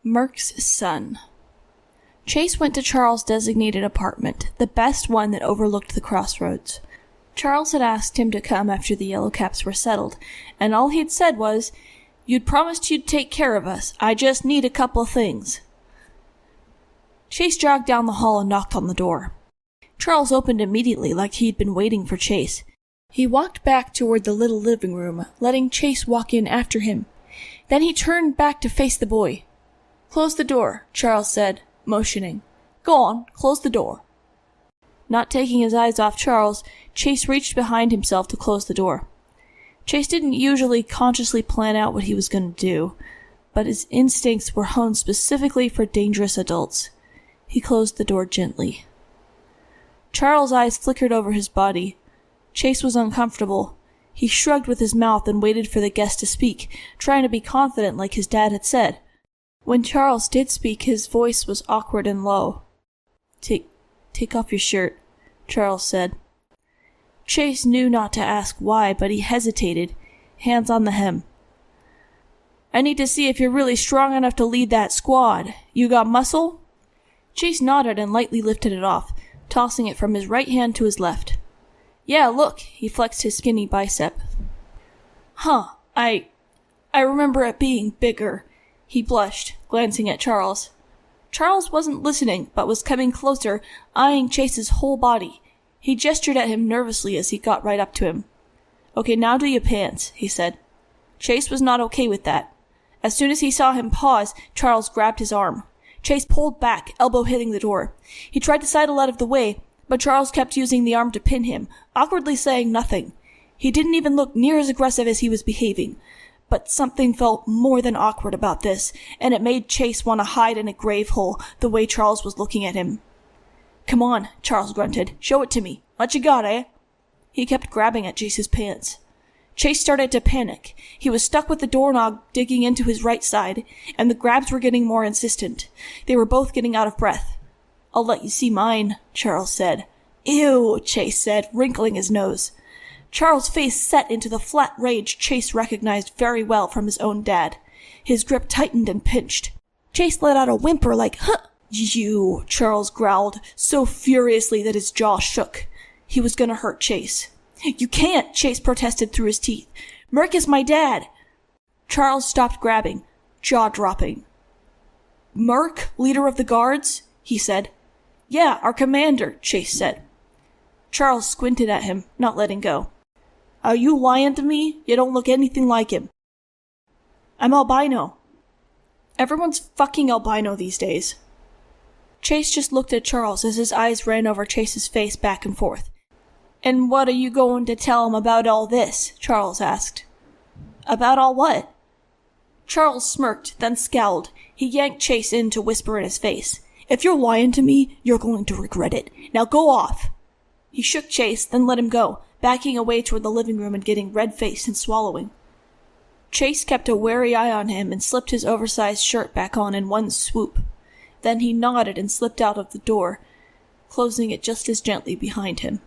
Merc's son. Chase went to Charles' designated apartment, the best one that overlooked the crossroads. Charles had asked him to come after the Yellowcaps were settled, and all he'd said was, "You'd promised you'd take care of us. I just need a couple of things." Chase jogged down the hall and knocked on the door. Charles opened immediately like he'd been waiting for Chase. He walked back toward the little living room, letting Chase walk in after him. Then he turned back to face the boy. "Close the door," Charles said, motioning. "Go on, close the door." Not taking his eyes off Charles, Chase reached behind himself to close the door. Chase didn't usually consciously plan out what he was going to do, but his instincts were honed specifically for dangerous adults. He closed the door gently. Charles' eyes flickered over his body. Chase was uncomfortable. He shrugged with his mouth and waited for the guest to speak, trying to be confident like his dad had said. When Charles did speak, his voice was awkward and low. Take off your shirt," Charles said. Chase knew not to ask why, but he hesitated, hands on the hem. "I need to see if you're really strong enough to lead that squad. You got muscle?" Chase nodded and lightly lifted it off, tossing it from his right hand to his left. "Yeah, look," he flexed his skinny bicep. "Huh, I remember it being bigger," he blushed, glancing at Charles. Charles wasn't listening, but was coming closer, eyeing Chase's whole body. He gestured at him nervously as he got right up to him. "Okay, now do your pants," he said. Chase was not okay with that. As soon as he saw him pause, Charles grabbed his arm. Chase pulled back, elbow hitting the door. He tried to sidle out of the way, but Charles kept using the arm to pin him, awkwardly saying nothing. He didn't even look near as aggressive as he was behaving. But something felt more than awkward about this, and it made Chase want to hide in a grave hole the way Charles was looking at him. "Come on," Charles grunted. "Show it to me. What you got, eh?" He kept grabbing at Chase's pants. Chase started to panic. He was stuck with the doorknob digging into his right side, and the grabs were getting more insistent. They were both getting out of breath. "I'll let you see mine," Charles said. "Ew," Chase said, wrinkling his nose. Charles' face set into the flat rage Chase recognized very well from his own dad. His grip tightened and pinched. Chase let out a whimper like, "Huh, you," Charles growled, so furiously that his jaw shook. He was gonna hurt Chase. "You can't," Chase protested through his teeth. "Merc is my dad." Charles stopped grabbing, jaw dropping. "Merc, leader of the guards?" he said. "Yeah, our commander," Chase said. Charles squinted at him, not letting go. "Are you lying to me? You don't look anything like him." "I'm albino." Everyone's fucking albino these days. Chase just looked at Charles as his eyes ran over Chase's face back and forth. "And what are you going to tell him about all this?" Charles asked. "About all what?" Charles smirked, then scowled. He yanked Chase in to whisper in his face. "If you're lying to me, you're going to regret it. Now go off." He shook Chase, then let him go, backing away toward the living room and getting red-faced and swallowing. Chase kept a wary eye on him and slipped his oversized shirt back on in one swoop. Then he nodded and slipped out of the door, closing it just as gently behind him.